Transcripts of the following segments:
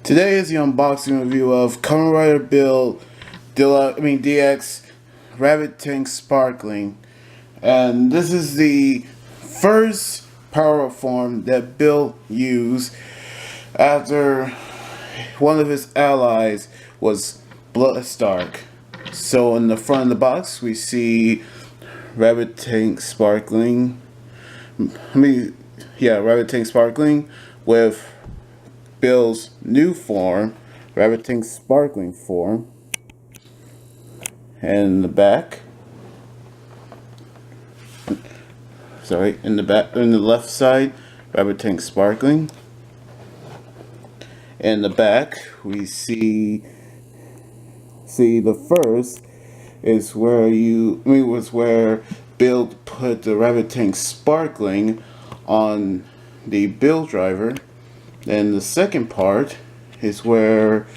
Today is the unboxing review of Kamen Rider Build DX Rabbit Tank Sparkling, and this is the first power form that Bill used after one of his allies was Bloodstark. So in the front of the box we see Rabbit Tank Sparkling. Rabbit Tank Sparkling with Bill's new form, Rabbit Tank Sparkling form, and in the back, in the left side, Rabbit Tank Sparkling. In the back, we see the first is where where Bill put the Rabbit Tank Sparkling on the Bill driver. And the second part is where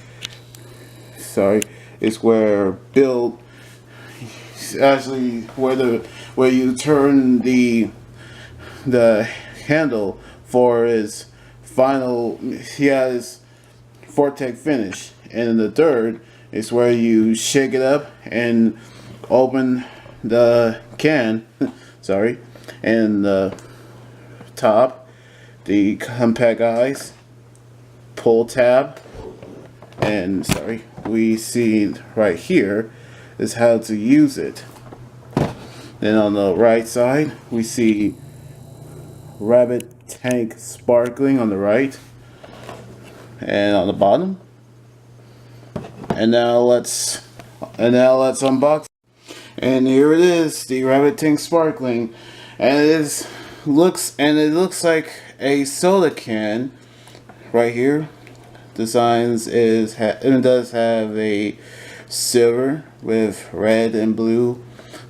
Bill actually where you turn the handle for his final Vortex finish. And the third is where you shake it up and open the can and the top, the compact eyes, pull tab, and we see right here is how to use it. Then on the right side we see Rabbit Tank Sparkling on the right and on the bottom. And now let's unbox. And here it is, the Rabbit Tank Sparkling, and it looks like a soda can right here. Designs it does have a silver with red and blue,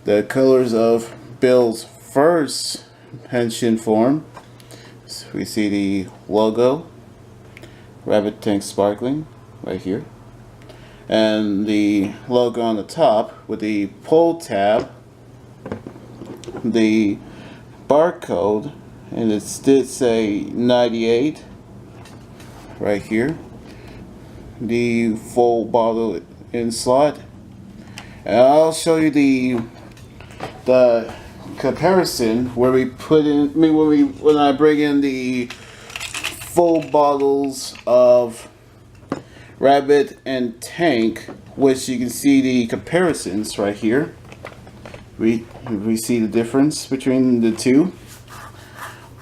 the colors of Bill's first pension form. So we see the logo, Rabbit Tank Sparkling, right here, and the logo on the top with the pull tab, the barcode, and it did say 98 right here, the full bottle in slot. And I'll show you the comparison where we put in when I bring in the full bottles of Rabbit and Tank, which you can see the comparisons right here. We see the difference between the two,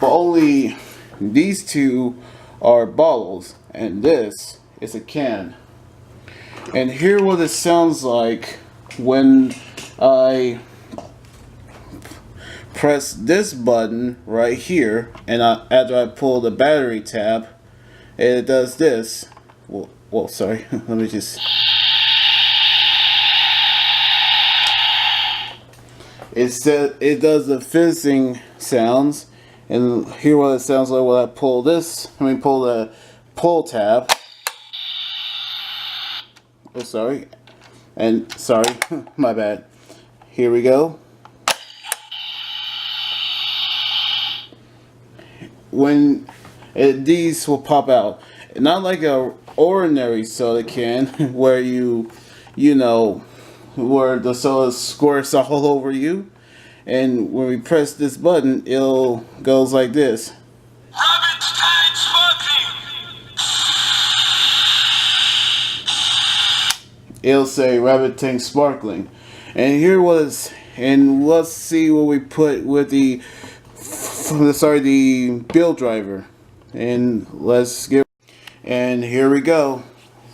but only these two are bottles and this is a can. And hear what it sounds like when I press this button right here, and after I pull the battery tab, it does this. Well, sorry, let me just. It does the fizzing sounds, and hear what it sounds like when I pull this. Pull the pull tab. Oh, sorry, my bad. Here we go. When these will pop out, not like a ordinary soda can where where the soda squirts all over you. And when we press this button, goes like this. Rabbit Tank Sparkling. It'll say Rabbit Tank Sparkling. And let's see what we put with the Bill driver. And and here we go.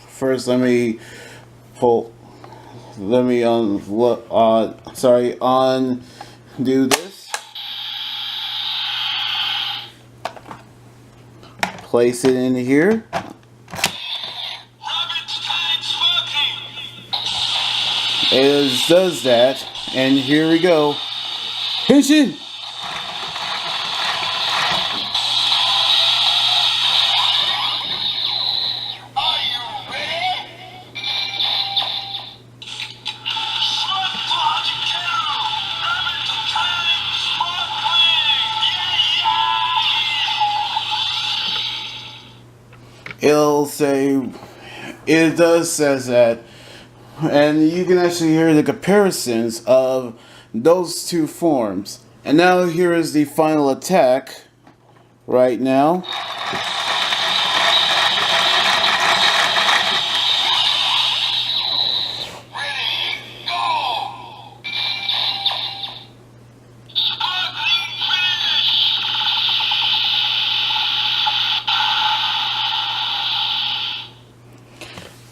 First, undo this. Place it in here. It does that, and here we go. Henshin! it'll say, it does says that, and you can actually hear the comparisons of those two forms. And now here is the final attack right now.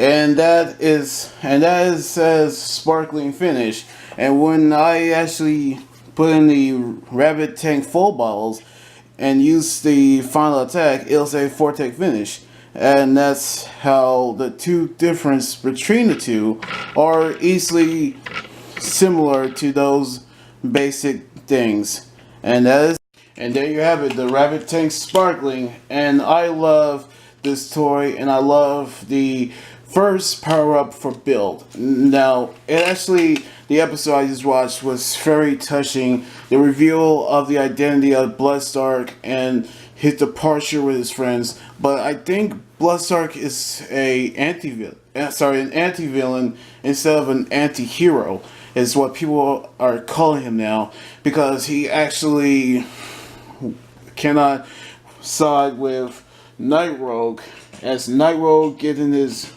And that is says sparkling finish. And when I actually put in the rabbit tank full bottles and use the final attack, it'll say Fortec finish. And that's how the two difference between the two are easily similar to those basic things. And there you have it, the rabbit tank sparkling. And I love this toy, and I love the first power-up for build. Now, the episode I just watched was very touching. The reveal of the identity of Bloodstark and his departure with his friends. But I think Bloodstark is an anti-villain instead of an anti-hero, is what people are calling him now, because he actually cannot side with Night Rogue, as Night Rogue getting his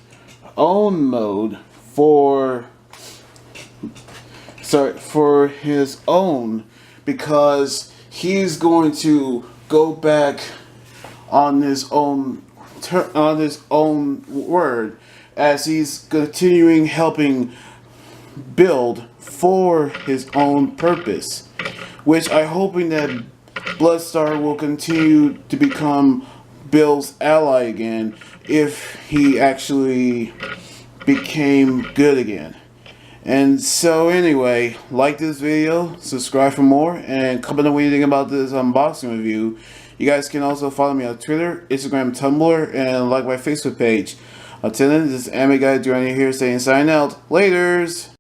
own mode for his own, because he's going to go back on his own word, as he's continuing helping build for his own purpose, which I'm hoping that Bloodstar will continue to become Bill's ally again if he actually became good again. And so anyway, like this video, subscribe for more, and comment on what you think about this unboxing review. You guys can also follow me on Twitter, Instagram, Tumblr, and like my Facebook page. Until then, this is Anime Guy Durani here saying sign out. Laters!